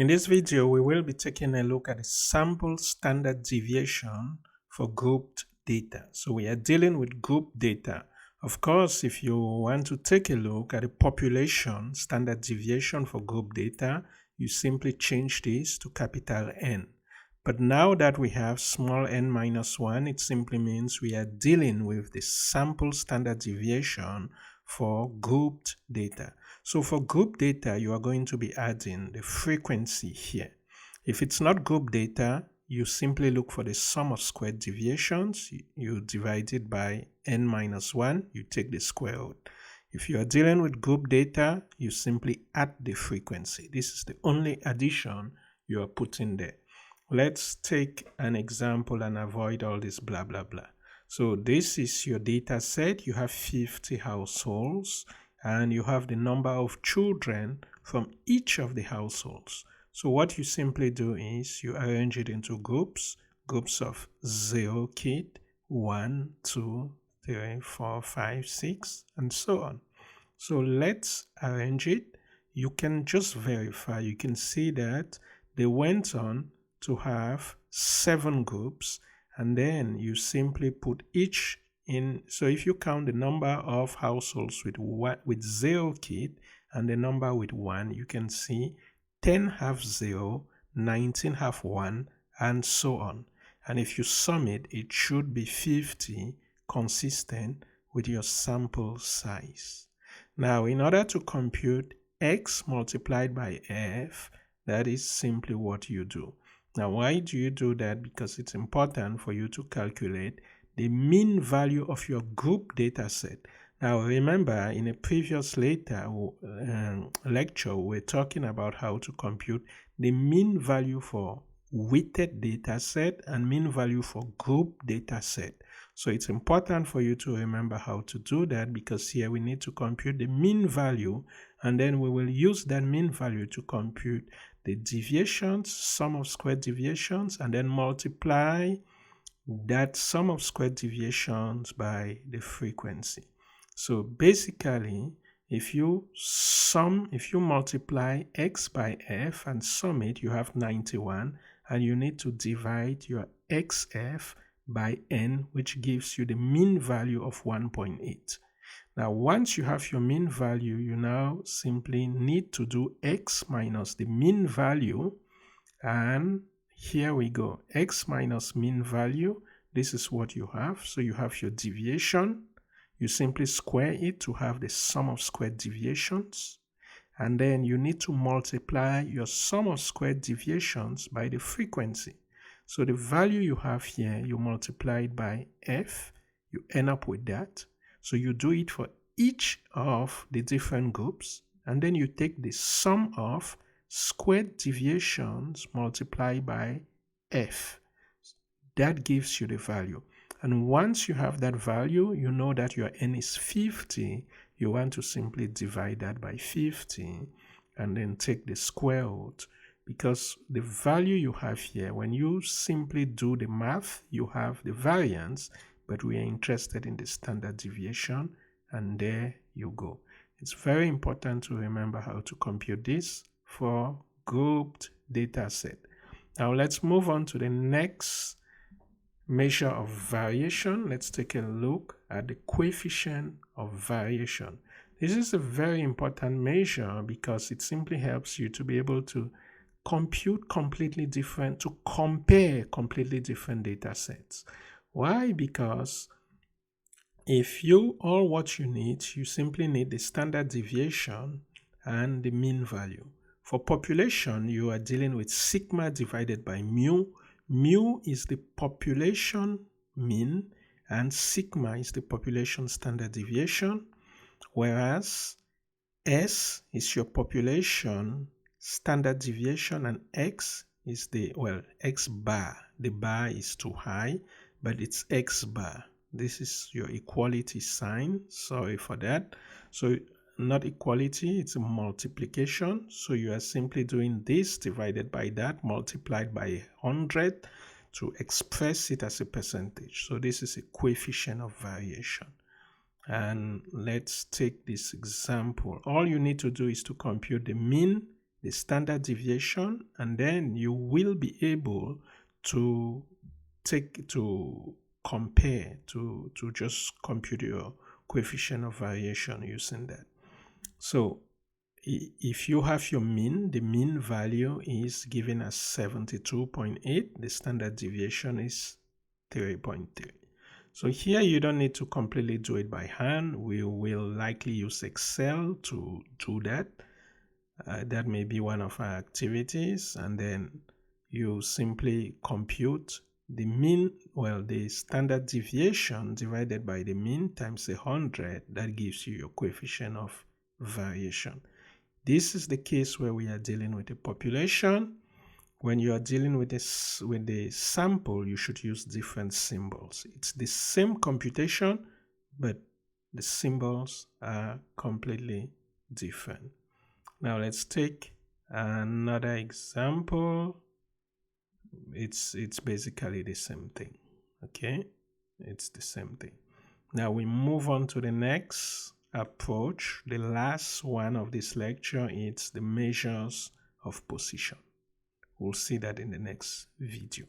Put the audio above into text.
In this video, we will be taking a look at the sample standard deviation for grouped data. So we are dealing with group data. Of course, if you want to take a look at the population standard deviation for group data, you simply change this to capital N. But now that we have small n minus 1, it simply means we are dealing with the sample standard deviation for grouped data. So for group data, you are going to be adding the frequency here. If it's not group data, you simply look for the sum of squared deviations. You divide it by n minus 1, you take the square root. If you are dealing with group data, you simply add the frequency. This is the only addition you are putting there. Let's take an example and avoid all this blah, blah, blah. So this is your data set. You have 50 households and you have the number of children from each of the households. So what you simply do is you arrange it into groups of 0 kid, 1, 2, 3, 4, 5, 6, and so on. So let's arrange it. You can just verify. You can see that they went on to have 7 groups, and then you simply put each in. So if you count the number of households with 0 kid and the number with 1, you can see 10 have 0, 19 have 1, and so on. And if you sum it, it should be 50, consistent with your sample size. Now, in order to compute x multiplied by f, that is simply what you do. Now, why do you do that? Because it's important for you to calculate the mean value of your group data set. Now, remember, in a previous lecture, we're talking about how to compute the mean value for weighted data set and mean value for group data set. So it's important for you to remember how to do that, because here we need to compute the mean value, and then we will use that mean value to compute the deviations, sum of squared deviations, and then multiply that sum of squared deviations by the frequency. So basically, if you multiply x by f and sum it, you have 91, and you need to divide your xf by n, which gives you the mean value of 1.8. Now, once you have your mean value, you now simply need to do x minus the mean value, and here we go, x minus mean value. This is what you have. So you have your deviation. You simply square it to have the sum of squared deviations, and then you need to multiply your sum of squared deviations by the frequency. So the value you have here, you multiply it by f, you end up with that. So you do it for each of the different groups, and then you take the sum of squared deviations multiplied by f. That gives you the value. And once you have that value, you know that your n is 50. You want to simply divide that by 50 and then take the square root, because the value you have here, when you simply do the math, you have the variance, but we are interested in the standard deviation, and there you go. It's very important to remember how to compute this for grouped data set. Now let's move on to the next measure of variation. Let's take a look at the coefficient of variation. This is a very important measure because it simply helps you to be able to compare completely different data sets. Why? Because if what you need, you simply need the standard deviation and the mean value. For population, you are dealing with sigma divided by mu. Mu is the population mean and sigma is the population standard deviation, whereas S is your population standard deviation and X is X bar. The bar is too high, but it's X bar. This is your equality sign. Sorry for that. So not equality, it's a multiplication. So you are simply doing this divided by that multiplied by 100 to express it as a percentage. So this is a coefficient of variation. And let's take this example. All you need to do is to compute the mean the standard deviation, and then you will be able to compare, to just compute your coefficient of variation using that. So if you have your mean, the mean value is given as 72.8, the standard deviation is 3.3. So here you don't need to completely do it by hand. We will likely use Excel to do that. That may be one of our activities, and then you simply compute the mean, well, the standard deviation divided by the mean times 100. That gives you your coefficient of variation. This is the case where we are dealing with a population. When you are dealing with the sample, you should use different symbols. It's the same computation, but the symbols are completely different. Now let's take another example. It's basically the same thing. Okay, it's the same thing. Now we move on to the next approach. The last one of this lecture is the measures of position. We'll see that in the next video.